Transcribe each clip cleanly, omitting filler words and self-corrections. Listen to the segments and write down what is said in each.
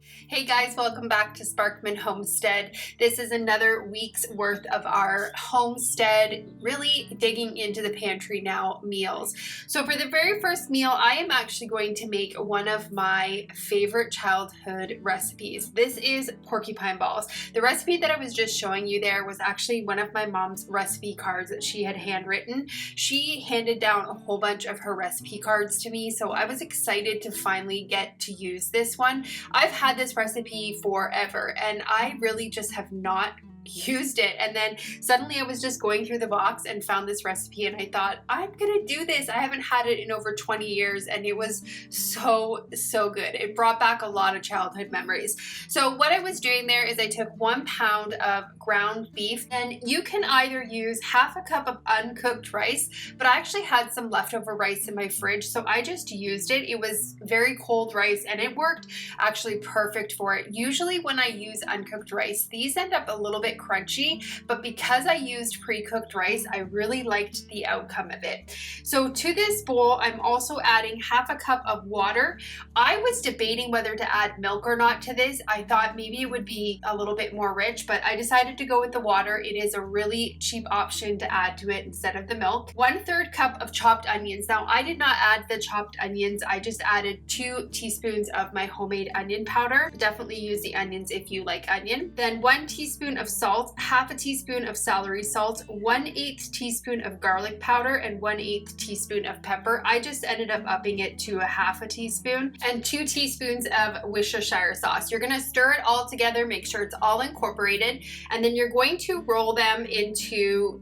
Hey guys, welcome back to Sparkman Homestead. This is another week's worth of our homestead, really digging into the pantry now meals. So for the very first meal, I am actually going to make one of my favorite childhood recipes. This is porcupine balls. The recipe that I was just showing you there was actually one of my mom's recipe cards that she had handwritten. She handed down a whole bunch of her recipe cards to me, so I was excited to finally get to use this one. I've had this recipe forever and I really just have not used it, and then suddenly I was just going through the box and found this recipe and I thought, I'm gonna do this. I haven't had it in over 20 years and it was so good. It brought back a lot of childhood memories. So what I was doing there is I took 1 pound of ground beef, and you can either use half a cup of uncooked rice, but I actually had some leftover rice in my fridge, so I just used it. It was very cold rice and it worked actually perfect for it. Usually when I use uncooked rice, these end up a little bit crunchy, but because I used pre-cooked rice, I really liked the outcome of it. So to this bowl, I'm also adding half a cup of water. I was debating whether to add milk or not to this. I thought maybe it would be a little bit more rich, but I decided to go with the water. It is a really cheap option to add to it instead of the milk. 1/3 cup of chopped onions. Now I did not add the chopped onions. I just added 2 teaspoons of my homemade onion powder. Definitely use the onions if you like onion. Then 1 teaspoon of salt, half a teaspoon of celery salt, 1/8 teaspoon of garlic powder, and 1/8 teaspoon of pepper. I just ended up upping it to a half a teaspoon, and 2 teaspoons of Worcestershire sauce. You're gonna stir it all together, make sure it's all incorporated, and then you're going to roll them into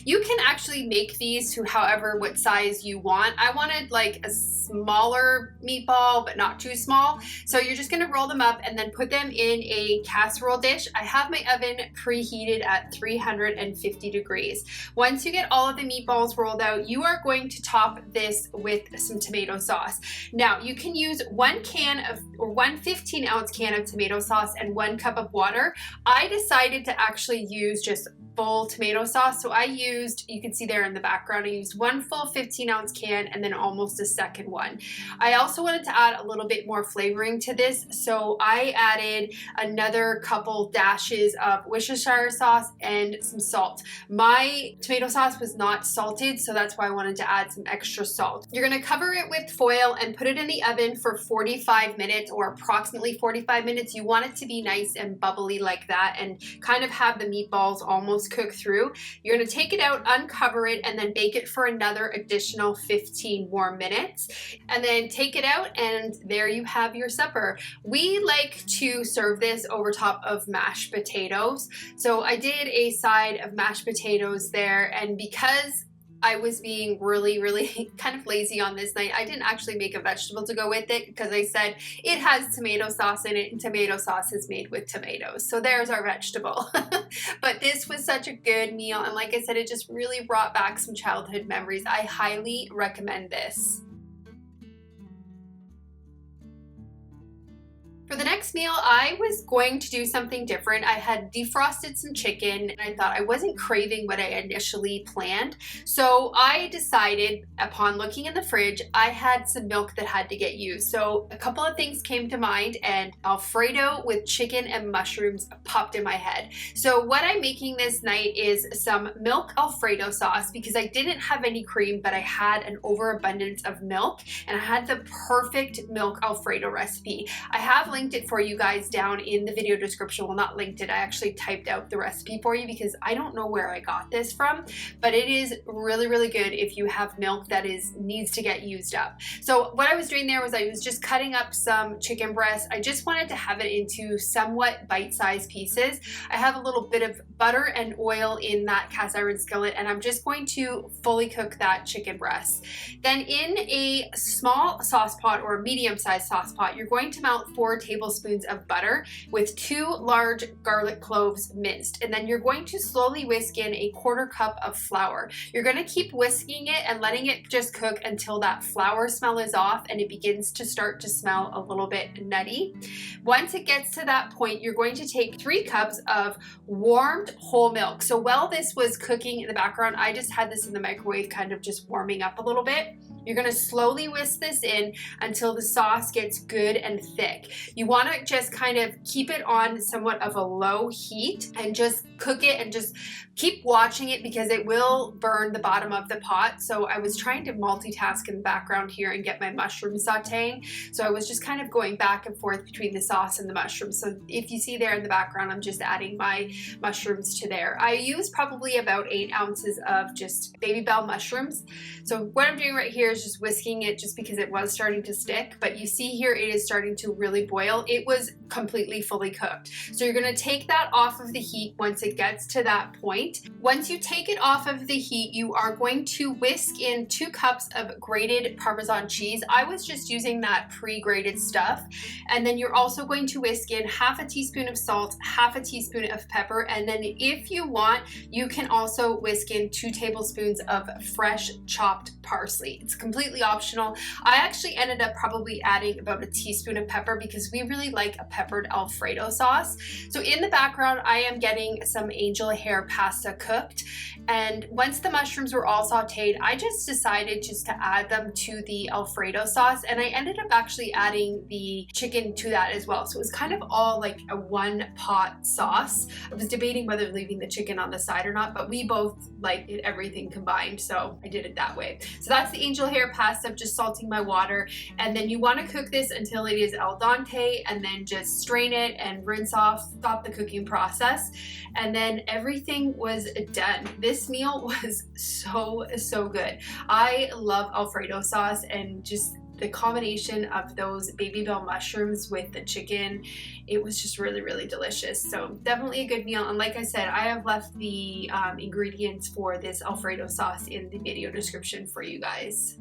you can actually make these to however what size you want. I wanted like a smaller meatball, but not too small. So you're just gonna roll them up and then put them in a casserole dish. I have my oven preheated at 350 degrees. Once you get all of the meatballs rolled out, you are going to top this with some tomato sauce. Now you can use 1 15-ounce can of tomato sauce and 1 cup of water. I decided to actually use just full tomato sauce. So I used, you can see there in the background, I used 1 full 15-ounce can and then almost a second one. I also wanted to add a little bit more flavoring to this, so I added another couple dashes of Worcestershire sauce and some salt. My tomato sauce was not salted, so that's why I wanted to add some extra salt. You're gonna cover it with foil and put it in the oven for 45 minutes or approximately 45 minutes. You want it to be nice and bubbly like that and kind of have the meatballs almost cook through. You're going to take it out, uncover it, and then bake it for another additional 15 more minutes, and then take it out, and there you have your supper. We like to serve this over top of mashed potatoes, so I did a side of mashed potatoes there, and because I was being really kind of lazy on this night, I didn't actually make a vegetable to go with it because I said it has tomato sauce in it and tomato sauce is made with tomatoes. So there's our vegetable. But this was such a good meal, and like I said, it just really brought back some childhood memories. I highly recommend this. For the next meal, I was going to do something different. I had defrosted some chicken and I thought I wasn't craving what I initially planned. So I decided, upon looking in the fridge, I had some milk that had to get used. So a couple of things came to mind, and Alfredo with chicken and mushrooms popped in my head. So what I'm making this night is some milk Alfredo sauce, because I didn't have any cream, but I had an overabundance of milk and I had the perfect milk Alfredo recipe. I have linked it for you guys down in the video description. Well, not linked it, I actually typed out the recipe for you because I don't know where I got this from, but it is really good if you have milk that needs to get used up. So what I was doing there was I was just cutting up some chicken breast. I just wanted to have it into somewhat bite-sized pieces. I have a little bit of butter and oil in that cast iron skillet, and I'm just going to fully cook that chicken breast. Then in a small sauce pot or a medium-sized sauce pot, you're going to melt 4 tablespoons of butter with 2 large garlic cloves minced, and then you're going to slowly whisk in a 1/4 cup of flour. You're going to keep whisking it and letting it just cook until that flour smell is off and it begins to start to smell a little bit nutty. Once it gets to that point, you're going to take 3 cups of warmed whole milk. So while this was cooking in the background, I just had this in the microwave kind of just warming up a little bit. You're gonna slowly whisk this in until the sauce gets good and thick. You wanna just kind of keep it on somewhat of a low heat and just cook it and just keep watching it because it will burn the bottom of the pot. So I was trying to multitask in the background here and get my mushroom sauteing. So I was just kind of going back and forth between the sauce and the mushrooms. So if you see there in the background, I'm just adding my mushrooms to there. I use probably about 8 ounces of just baby bell mushrooms. So what I'm doing right here is just whisking it just because it was starting to stick, but you see here it is starting to really boil. It was completely fully cooked. So you're gonna take that off of the heat once it gets to that point. Once you take it off of the heat, you are going to whisk in 2 cups of grated Parmesan cheese. I was just using that pre-grated stuff. And then you're also going to whisk in half a teaspoon of salt, half a teaspoon of pepper, and then if you want, you can also whisk in 2 tablespoons of fresh chopped parsley. It's completely optional. I actually ended up probably adding about a teaspoon of pepper because we really like a peppered Alfredo sauce. So in the background, I am getting some angel hair pasta cooked. And once the mushrooms were all sauteed, I just decided just to add them to the Alfredo sauce. And I ended up actually adding the chicken to that as well. So it was kind of all like a one pot sauce. I was debating whether leaving the chicken on the side or not, but we both liked it, everything combined. So I did it that way. So that's the angel hair pasta, just salting my water. And then you want to cook this until it is al dente and then just strain it and rinse off, stop the cooking process. And then everything was done. This meal was so good. I love Alfredo sauce and just the combination of those baby bell mushrooms with the chicken, it was just really delicious. So definitely a good meal. And like I said, I have left the ingredients for this Alfredo sauce in the video description for you guys.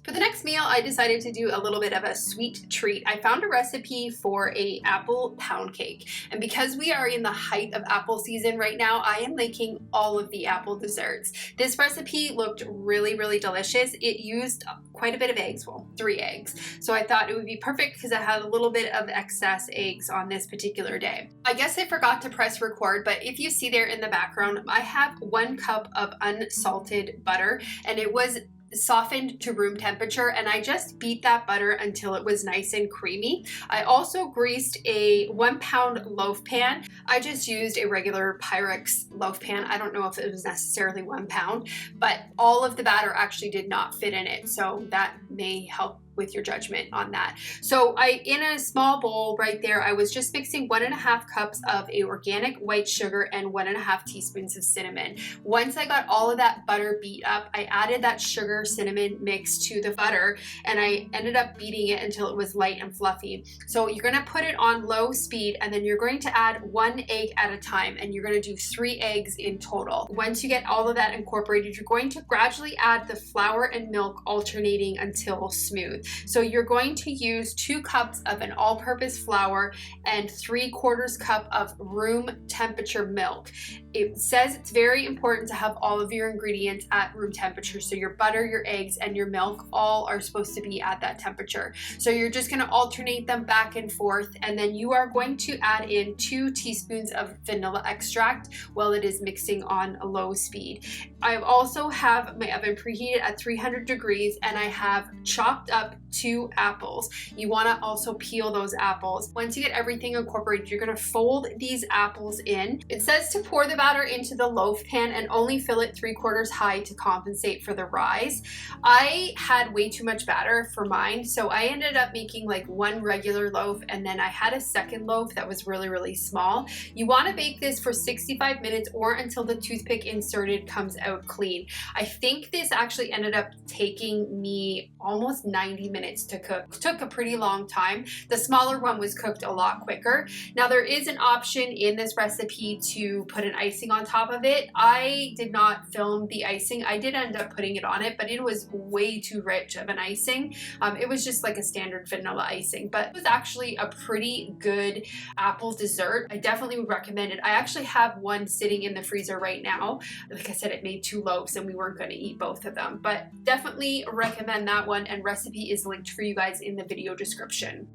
For the next meal, I decided to do a little bit of a sweet treat. I found a recipe for an apple pound cake. And because we are in the height of apple season right now, I am making all of the apple desserts. This recipe looked really delicious. It used quite a bit of eggs, well, 3 eggs. So I thought it would be perfect because I had a little bit of excess eggs on this particular day. I guess I forgot to press record, but if you see there in the background, I have 1 cup of unsalted butter, and it was softened to room temperature, and I just beat that butter until it was nice and creamy. I also greased a 1 pound loaf pan. I just used a regular Pyrex loaf pan. I don't know if it was necessarily 1 pound, but all of the batter actually did not fit in it, so that may help with your judgment on that. So in a small bowl right there, I was just mixing 1.5 cups of a organic white sugar and 1.5 teaspoons of cinnamon. Once I got all of that butter beat up, I added that sugar cinnamon mix to the butter, and I ended up beating it until it was light and fluffy. So you're gonna put it on low speed, and then you're going to add 1 egg at a time, and you're gonna do 3 eggs in total. Once you get all of that incorporated, you're going to gradually add the flour and milk alternating until smooth. So you're going to use 2 cups of an all-purpose flour and 3/4 cup of room temperature milk. It says it's very important to have all of your ingredients at room temperature. So your butter, your eggs, and your milk all are supposed to be at that temperature. So you're just going to alternate them back and forth, and then you are going to add in 2 teaspoons of vanilla extract while it is mixing on a low speed. I also have my oven preheated at 300 degrees, and I have chopped up 2 apples. You want to also peel those apples. Once you get everything incorporated, you're going to fold these apples in. It says to pour the batter into the loaf pan and only fill it 3/4 high to compensate for the rise. I had way too much batter for mine, so I ended up making like 1 regular loaf, and then I had a second loaf that was really small. You want to bake this for 65 minutes or until the toothpick inserted comes out clean. I think this actually ended up taking me almost 90 minutes to cook. It took a pretty long time. The smaller one was cooked a lot quicker. Now there is an option in this recipe to put an icing on top of it. I did not film the icing. I did end up putting it on it, but it was way too rich of an icing. It was just like a standard vanilla icing, but it was actually a pretty good apple dessert. I definitely would recommend it. I actually have one sitting in the freezer right now. Like I said, it made 2 loaves and we weren't going to eat both of them, but definitely recommend that one, and recipe recipe is linked for you guys in the video description.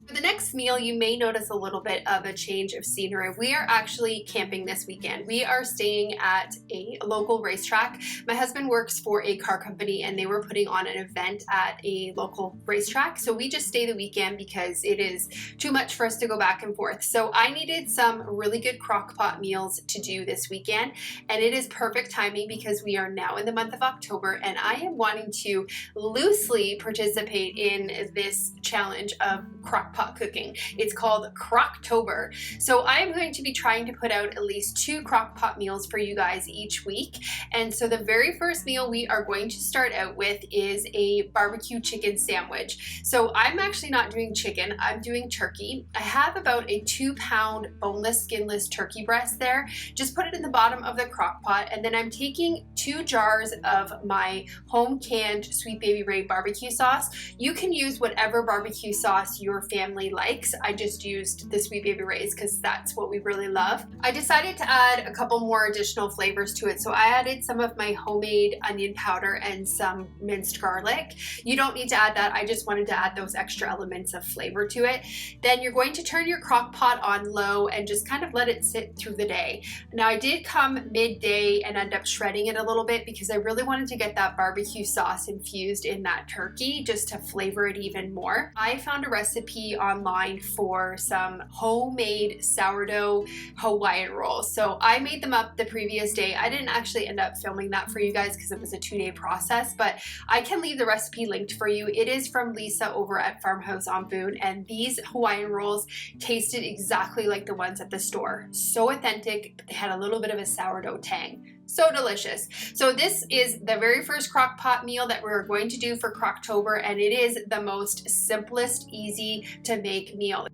For the next meal, you may notice a little bit of a change of scenery. We are actually camping this weekend. We are staying at a local racetrack. My husband works for a car company and they were putting on an event at a local racetrack. So we just stay the weekend because it is too much for us to go back and forth. So I needed some really good crock pot meals to do this weekend. And it is perfect timing because we are now in the month of October and I am wanting to loosely participate in this challenge of crock pot cooking. It's called Crocktober. So I am going to be trying to put out at least 2 crock pot meals for you guys each week. And so the very first meal we are going to start out with is a barbecue chicken sandwich. So I'm actually not doing chicken, I'm doing turkey. I have about a 2-pound boneless, skinless turkey breast there. Just put it in the bottom of the crock pot, and then I'm taking 2 jars of my home canned Sweet Baby Ray barbecue sauce. You can use whatever barbecue sauce your family likes. I just used the Sweet Baby Ray's because that's what we really love. I decided to add a couple more additional flavors to it. So I added some of my homemade onion powder and some minced garlic. You don't need to add that. I just wanted to add those extra elements of flavor to it. Then you're going to turn your crock pot on low and just kind of let it sit through the day. Now I did come midday and end up shredding it a little bit because I really wanted to get that barbecue sauce infused in that turkey just to flavor it even more. I found a recipe online for some homemade sourdough Hawaiian rolls. So I made them up the previous day. I didn't actually end up filming that for you guys because it was a 2-day process, but I can leave the recipe linked for you. It is from Lisa over at Farmhouse on Boone, and these Hawaiian rolls tasted exactly like the ones at the store. So authentic, but they had a little bit of a sourdough tang. So delicious. So this is the very first crock pot meal that we're going to do for Crocktober, and it is the most simplest, easy to make meal.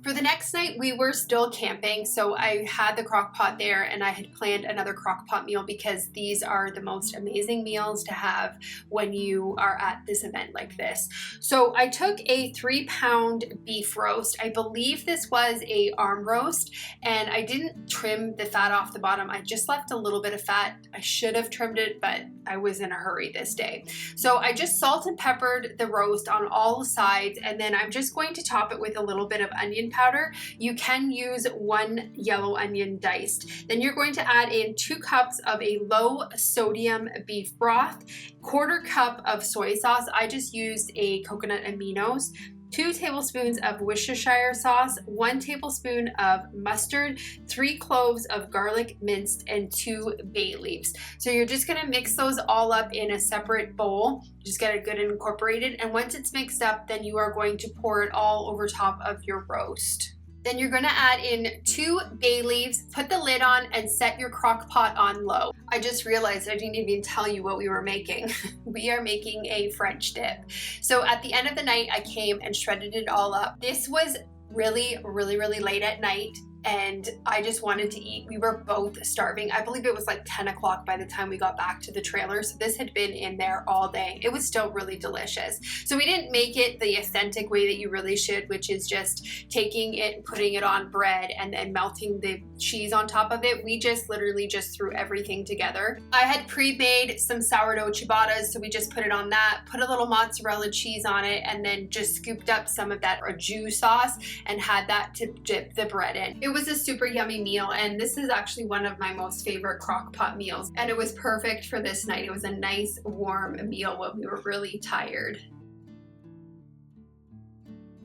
For the next night, we were still camping, so I had the crock pot there and I had planned another crock pot meal because these are the most amazing meals to have when you are at this event like this. So I took a 3-pound beef roast. I believe this was a arm roast, and I didn't trim the fat off the bottom. I just left a little bit of fat. I should have trimmed it, but I was in a hurry this day. So I just salt and peppered the roast on all sides, and then I'm just going to top it with a little bit of onion powder. You can use 1 yellow onion diced. Then you're going to add in 2 cups of a low sodium beef broth, 1/4 cup of soy sauce. I just used a coconut aminos, 2 tablespoons of Worcestershire sauce, 1 tablespoon of mustard, 3 cloves of garlic minced, and 2 bay leaves. So you're just gonna mix those all up in a separate bowl. Just get it good and incorporated. And once it's mixed up, then you are going to pour it all over top of your roast. Then you're gonna add in 2 bay leaves, put the lid on, and set your crock pot on low. I just realized I didn't even tell you what we were making. We are making a French dip. So at the end of the night, I came and shredded it all up. This was really late at night, and I just wanted to eat. We were both starving. I believe it was like 10 o'clock by the time we got back to the trailer, so this had been in there all day. It was still really delicious. So we didn't make it the authentic way that you really should, which is just taking it and putting it on bread and then melting the cheese on top of it. We just literally just threw everything together. I had pre-made some sourdough ciabattas, so we just put it on that, put a little mozzarella cheese on it, and then just scooped up some of that Azure sauce and had that to dip the bread in. It was a super yummy meal, and this is actually one of my most favorite crock pot meals, and it was perfect for this night. It was a nice warm meal when we were really tired.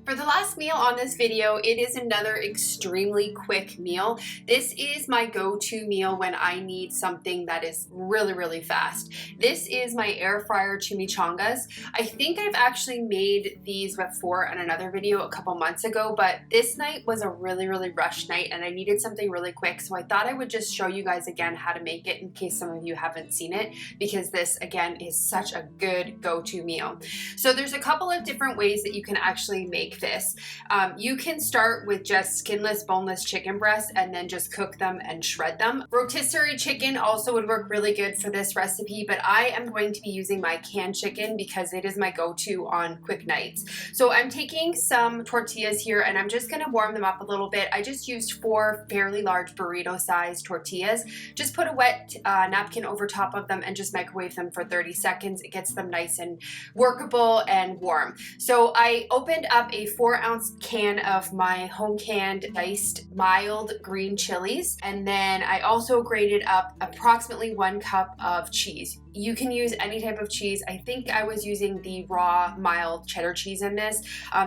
For the last meal on this video, it is another extremely quick meal. This is my go-to meal when I need something that is really fast. This is my air fryer chimichangas. I think I've actually made these before in another video a couple months ago, but this night was a really rushed night and I needed something really quick, so I thought I would just show you guys again how to make it in case some of you haven't seen it, because this again is such a good go-to meal. So there's a couple of different ways that you can actually make make this. You can start with just skinless, boneless chicken breasts and then just cook them and shred them. Rotisserie chicken also would work really good for this recipe, but I am going to be using my canned chicken because it is my go-to on quick nights. So I'm taking some tortillas here and I'm just gonna warm them up a little bit. I just used 4 fairly large burrito-sized tortillas. Just put a wet napkin over top of them and just microwave them for 30 seconds. It gets them nice and workable and warm. So I opened up a 4-ounce can of my home canned diced mild green chilies, and then I also grated up approximately 1 cup of cheese. You can use any type of cheese. I think I was using the raw mild cheddar cheese in this.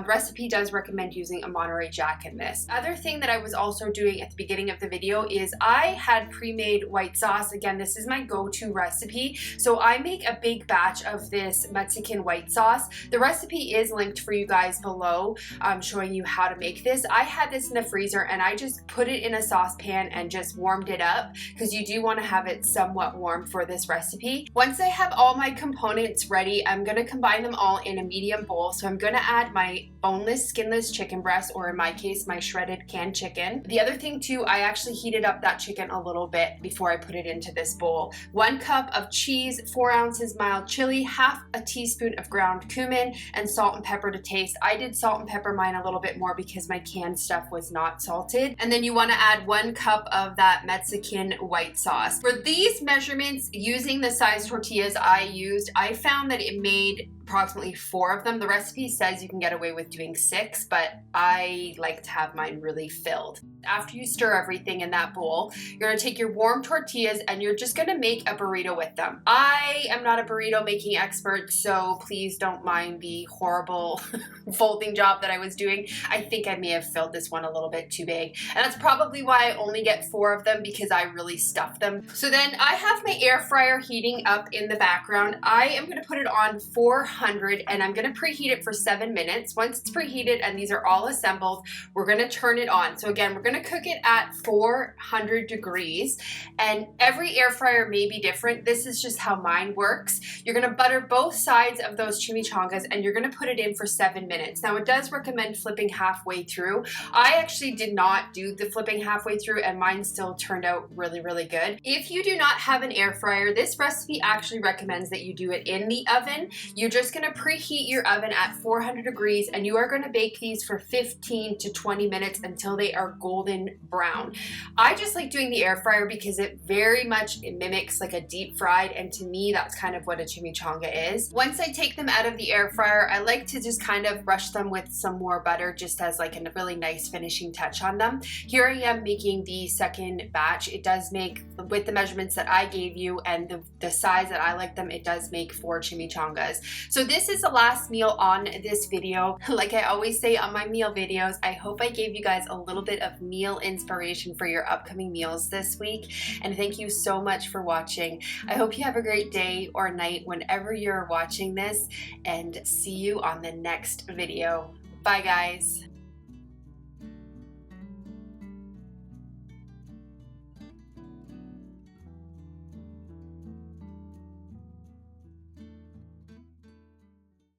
Recipe does recommend using a Monterey Jack in this. Other thing that I was also doing at the beginning of the video is I had pre-made white sauce. Again, this is my go-to recipe. So I make a big batch of this Mexican white sauce. The recipe is linked for you guys below, showing you how to make this. I had this in the freezer and I just put it in a saucepan and just warmed it up because you do want to have it somewhat warm for this recipe. Once I have all my components ready, I'm going to combine them all in a medium bowl. So I'm going to add my boneless, skinless chicken breast, or in my case, my shredded canned chicken. The other thing too, I actually heated up that chicken a little bit before I put it into this bowl. 1 cup of cheese, 4 ounces mild chili, half a teaspoon of ground cumin, and salt and pepper to taste. I did salt and pepper mine a little bit more because my canned stuff was not salted. And then you want to add 1 cup of that Mexican white sauce. For these measurements, using the size tortillas I used, I found that it made approximately 4 of them. The recipe says you can get away with doing 6, but I like to have mine really filled. After you stir everything in that bowl, you're gonna take your warm tortillas and you're just gonna make a burrito with them. I am not a burrito making expert, so please don't mind the horrible folding job that I was doing. I think I may have filled this one a little bit too big, and that's probably why I only get 4 of them, because I really stuffed them. So then I have my air fryer heating up in the background. I am gonna put it on 400 and I'm gonna preheat it for 7 minutes. Once it's preheated and these are all assembled, we're gonna turn it on. So again, we're gonna cook it at 400 degrees, and every air fryer may be different. This is just how mine works. You're gonna butter both sides of those chimichangas and you're gonna put it in for 7 minutes. Now it does recommend flipping halfway through. I actually did not do the flipping halfway through and mine still turned out really, really good. If you do not have an air fryer, this recipe actually recommends that you do it in the oven. You're just gonna preheat your oven at 400 degrees and you are gonna bake these for 15 to 20 minutes until they are golden brown. I just like doing the air fryer because it very much mimics like a deep fried, and to me that's kind of what a chimichanga is. Once I take them out of the air fryer, I like to just kind of brush them with some more butter just as like a really nice finishing touch on them. Here I am making the second batch. It does make, with the measurements that I gave you and the size that I like them, it does make 4 chimichangas. So this is the last meal on this video. Like I always say on my meal videos, I hope I gave you guys a little bit of meal inspiration for your upcoming meals this week. And thank you so much for watching. I hope you have a great day or night whenever you're watching this, and see you on the next video. Bye guys.